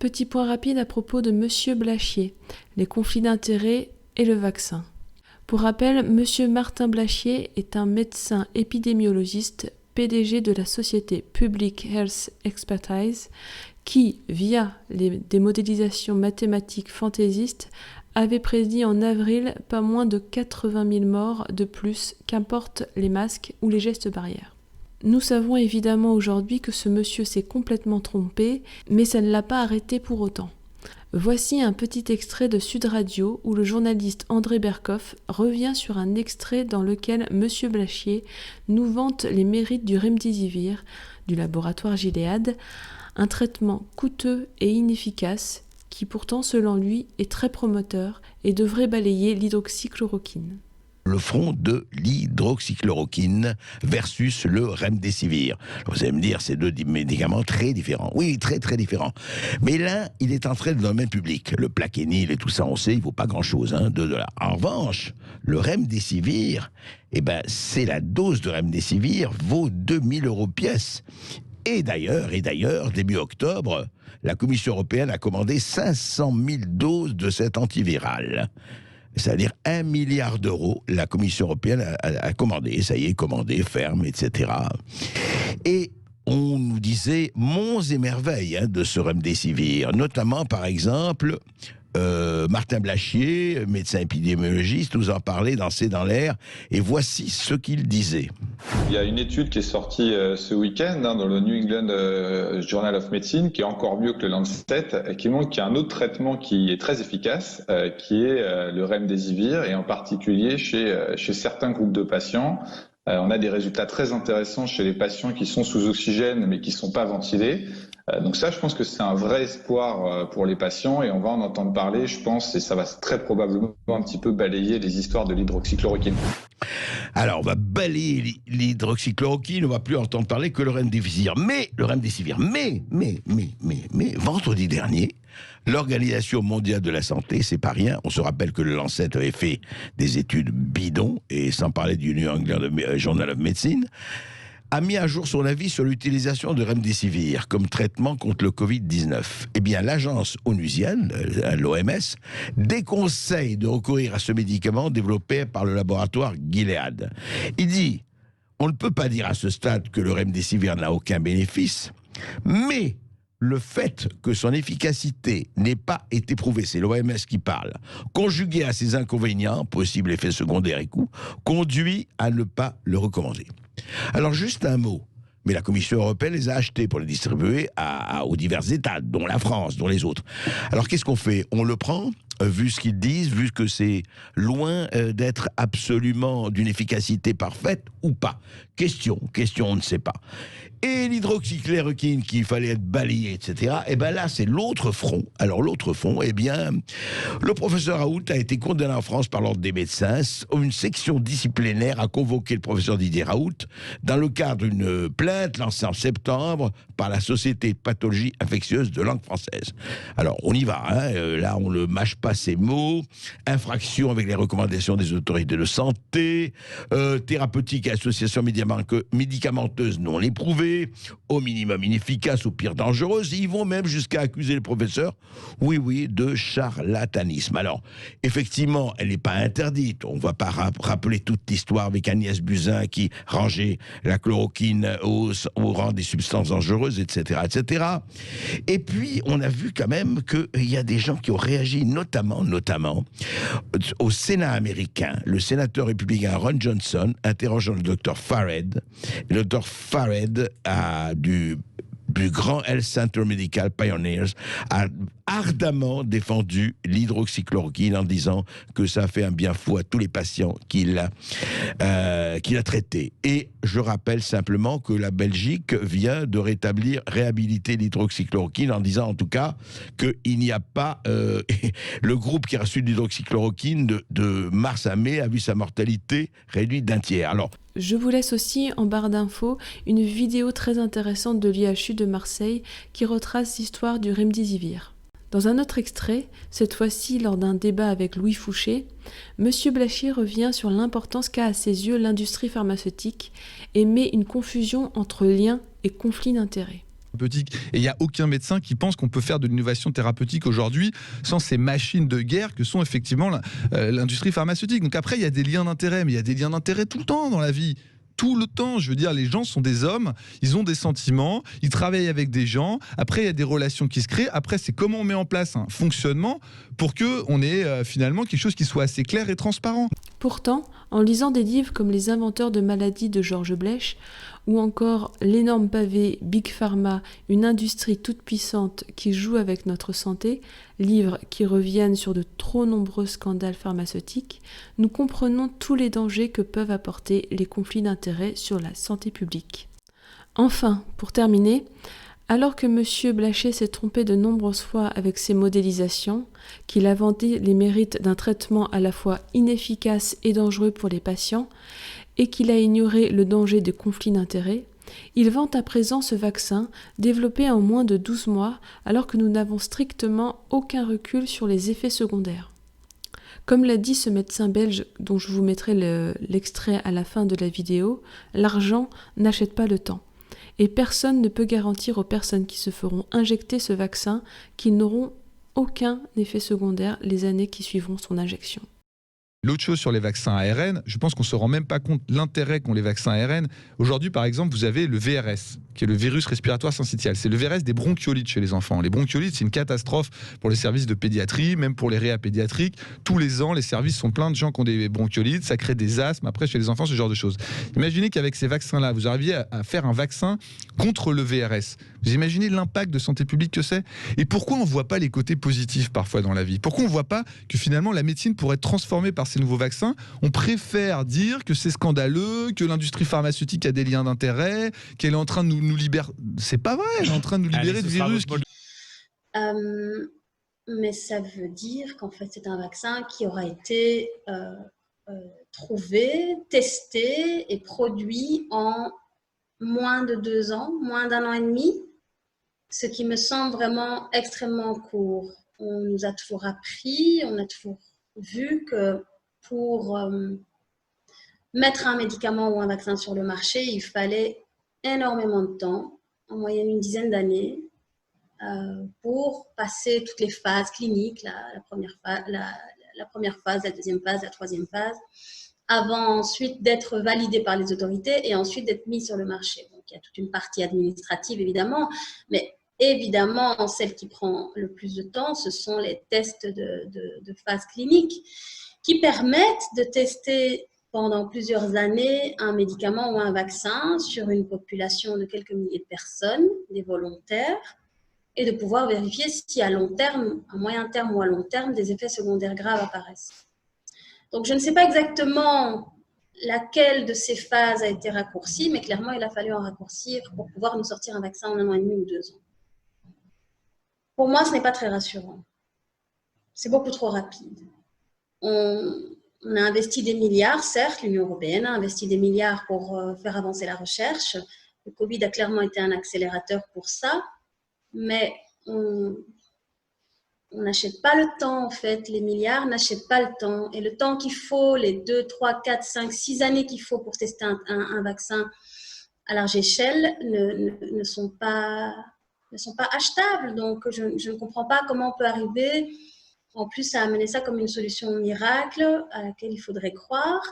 Petit point rapide à propos de Monsieur Blachier, les conflits d'intérêts et le vaccin. Pour rappel, Monsieur Martin Blachier est un médecin épidémiologiste, PDG de la société Public Health Expertise, qui, via des modélisations mathématiques fantaisistes, avait prédit en avril pas moins de 80 000 morts de plus qu'importent les masques ou les gestes barrières. Nous savons évidemment aujourd'hui que ce monsieur s'est complètement trompé, mais ça ne l'a pas arrêté pour autant. Voici un petit extrait de Sud Radio où le journaliste André Berkoff revient sur un extrait dans lequel monsieur Blachier nous vante les mérites du Remdesivir, du laboratoire Gilead, un traitement coûteux et inefficace qui pourtant, selon lui, est très promoteur et devrait balayer l'hydroxychloroquine. Le front de l'hydroxychloroquine versus le Remdesivir. Vous allez me dire, c'est deux médicaments très différents. Oui, très très différents. Mais l'un, il est entré dans le domaine public. Le Plaquenil et tout ça, on sait, il ne vaut pas grand-chose, $2. En revanche, le Remdesivir, c'est la dose de Remdesivir vaut 2000 € pièce. Et d'ailleurs, début octobre, la Commission européenne a commandé 500 000 doses de cet antiviral. C'est-à-dire 1 milliard d'euros, la Commission européenne a commandé, ça y est, commandé, ferme, etc. Et on nous disait monts et merveilles de ce Remdesivir, notamment, par exemple, Martin Blachier, médecin épidémiologiste, nous en parlait dans C'est dans l'air, et voici ce qu'il disait. Il y a une étude qui est sortie ce week-end dans le New England Journal of Medicine, qui est encore mieux que le Lancet, qui montre qu'il y a un autre traitement qui est très efficace, qui est le Remdesivir, et en particulier chez certains groupes de patients. On a des résultats très intéressants chez les patients qui sont sous oxygène mais qui ne sont pas ventilés. Donc ça, je pense que c'est un vrai espoir pour les patients et on va en entendre parler, je pense, et ça va très probablement un petit peu balayer les histoires de l'hydroxychloroquine. Alors, on va balayer l'hydroxychloroquine, on va plus entendre parler que le Remdesivir. Mais, vendredi dernier, l'Organisation mondiale de la santé, c'est pas rien, on se rappelle que le Lancet avait fait des études bidons, et sans parler du New England Journal of Medicine, a mis à jour son avis sur l'utilisation de Remdesivir comme traitement contre le Covid-19. Eh bien, l'agence onusienne, l'OMS, déconseille de recourir à ce médicament développé par le laboratoire Gilead. Il dit, on ne peut pas dire à ce stade que le Remdesivir n'a aucun bénéfice, mais le fait que son efficacité n'ait pas été prouvée, c'est l'OMS qui parle, conjugué à ses inconvénients, possibles effets secondaires et coûts, conduit à ne pas le recommander. Alors juste un mot, mais la Commission européenne les a achetés pour les distribuer aux divers États, dont la France, dont les autres. Alors qu'est-ce qu'on fait? On le prend, vu ce qu'ils disent, vu que c'est loin d'être absolument d'une efficacité parfaite ou pas? Question, on ne sait pas. Et l'hydroxychloroquine qu'il fallait être balayé, etc. Et bien là, c'est l'autre front. Alors l'autre front, le professeur Raoult a été condamné en France par l'Ordre des médecins. Une section disciplinaire a convoqué le professeur Didier Raoult dans le cadre d'une plainte lancée en septembre par la Société de pathologie infectieuse de langue française. Alors on y va, là on ne mâche pas ces mots. Infraction avec les recommandations des autorités de santé, thérapeutique et association médicamenteuse non éprouvée, au minimum inefficace, au pire dangereuse. Ils vont même jusqu'à accuser le professeur, oui, de charlatanisme. Alors, effectivement, elle n'est pas interdite. On ne va pas rappeler toute l'histoire avec Agnès Buzyn qui rangeait la chloroquine au rang des substances dangereuses, etc., etc. Et puis, on a vu quand même qu'il y a des gens qui ont réagi, notamment au Sénat américain. Le sénateur républicain Ron Johnson, interrogeant le docteur Fared. Le docteur Fared du grand Health Center Medical Pioneers a ardemment défendu l'hydroxychloroquine en disant que ça a fait un bien fou à tous les patients qu'il a traités. Et je rappelle simplement que la Belgique vient de réhabiliter l'hydroxychloroquine en disant en tout cas qu'il n'y a pas... le groupe qui a reçu l'hydroxychloroquine de mars à mai a vu sa mortalité réduite d'un tiers. Alors, je vous laisse aussi en barre d'infos une vidéo très intéressante de l'IHU de Marseille qui retrace l'histoire du Remdesivir. Dans un autre extrait, cette fois-ci lors d'un débat avec Louis Fouché, M. Blachier revient sur l'importance qu'a à ses yeux l'industrie pharmaceutique et met une confusion entre lien et conflit d'intérêts. thérapeutique. Et il n'y a aucun médecin qui pense qu'on peut faire de l'innovation thérapeutique aujourd'hui sans ces machines de guerre que sont effectivement l'industrie pharmaceutique. Donc après, il y a des liens d'intérêt, mais il y a des liens d'intérêt tout le temps dans la vie. Tout le temps, je veux dire, les gens sont des hommes, ils ont des sentiments, ils travaillent avec des gens, après il y a des relations qui se créent, après c'est comment on met en place un fonctionnement pour qu'on ait finalement quelque chose qui soit assez clair et transparent. Pourtant, en lisant des livres comme Les inventeurs de maladies de Georges Blech, ou encore L'énorme pavé Big Pharma, une industrie toute puissante qui joue avec notre santé, livres qui reviennent sur de trop nombreux scandales pharmaceutiques, nous comprenons tous les dangers que peuvent apporter les conflits d'intérêts sur la santé publique. Enfin, pour terminer, alors que M. Blachier s'est trompé de nombreuses fois avec ses modélisations, qu'il a vanté les mérites d'un traitement à la fois inefficace et dangereux pour les patients, et qu'il a ignoré le danger des conflits d'intérêts, il vante à présent ce vaccin développé en moins de 12 mois alors que nous n'avons strictement aucun recul sur les effets secondaires. Comme l'a dit ce médecin belge dont je vous mettrai l'extrait à la fin de la vidéo, l'argent n'achète pas le temps. Et personne ne peut garantir aux personnes qui se feront injecter ce vaccin qu'ils n'auront aucun effet secondaire les années qui suivront son injection. L'autre chose sur les vaccins ARN, je pense qu'on ne se rend même pas compte de l'intérêt qu'ont les vaccins ARN. Aujourd'hui, par exemple, vous avez le VRS, qui est le virus respiratoire syncytial. C'est le VRS des bronchiolites chez les enfants. Les bronchiolites, c'est une catastrophe pour les services de pédiatrie, même pour les réa pédiatriques. Tous les ans, les services sont pleins de gens qui ont des bronchiolites, ça crée des asthmes, après chez les enfants, ce genre de choses. Imaginez qu'avec ces vaccins-là, vous arriviez à faire un vaccin contre le VRS. Vous imaginez l'impact de santé publique que c'est? Et pourquoi on ne voit pas les côtés positifs parfois dans la vie? Pourquoi on ne voit pas que finalement la médecine pourrait être transformée par ces nouveaux vaccins? On préfère dire que c'est scandaleux, que l'industrie pharmaceutique a des liens d'intérêt, qu'elle est en train de nous libérer. C'est pas vrai, elle est en train de nous libérer de virus. Mais ça veut dire qu'en fait, c'est un vaccin qui aura été trouvé, testé et produit en moins de 2 ans, moins d'1 an et demi, ce qui me semble vraiment extrêmement court. On nous a toujours appris, on a toujours vu que pour mettre un médicament ou un vaccin sur le marché, il fallait énormément de temps, en moyenne une dizaine d'années, pour passer toutes les phases cliniques, la première phase, la deuxième phase, la troisième phase, avant ensuite d'être validé par les autorités et ensuite d'être mis sur le marché. Donc, il y a toute une partie administrative, évidemment, mais évidemment, celle qui prend le plus de temps, ce sont les tests de phase clinique qui permettent de tester pendant plusieurs années un médicament ou un vaccin sur une population de quelques milliers de personnes, des volontaires, et de pouvoir vérifier si à long terme, à moyen terme ou à long terme, des effets secondaires graves apparaissent. Donc, je ne sais pas exactement laquelle de ces phases a été raccourcie, mais clairement, il a fallu en raccourcir pour pouvoir nous sortir un vaccin en 1 an et demi ou 2 ans. Pour moi, ce n'est pas très rassurant. C'est beaucoup trop rapide. On a investi des milliards, certes, l'Union européenne a investi des milliards pour faire avancer la recherche. Le Covid a clairement été un accélérateur pour ça, mais on n'achète pas le temps, en fait. Les milliards n'achètent pas le temps. Et le temps qu'il faut, les 2, 3, 4, 5, 6 années qu'il faut pour tester un vaccin à large échelle ne sont pas achetables. Donc, je ne comprends pas comment on peut arriver, en plus, à amener ça comme une solution miracle à laquelle il faudrait croire.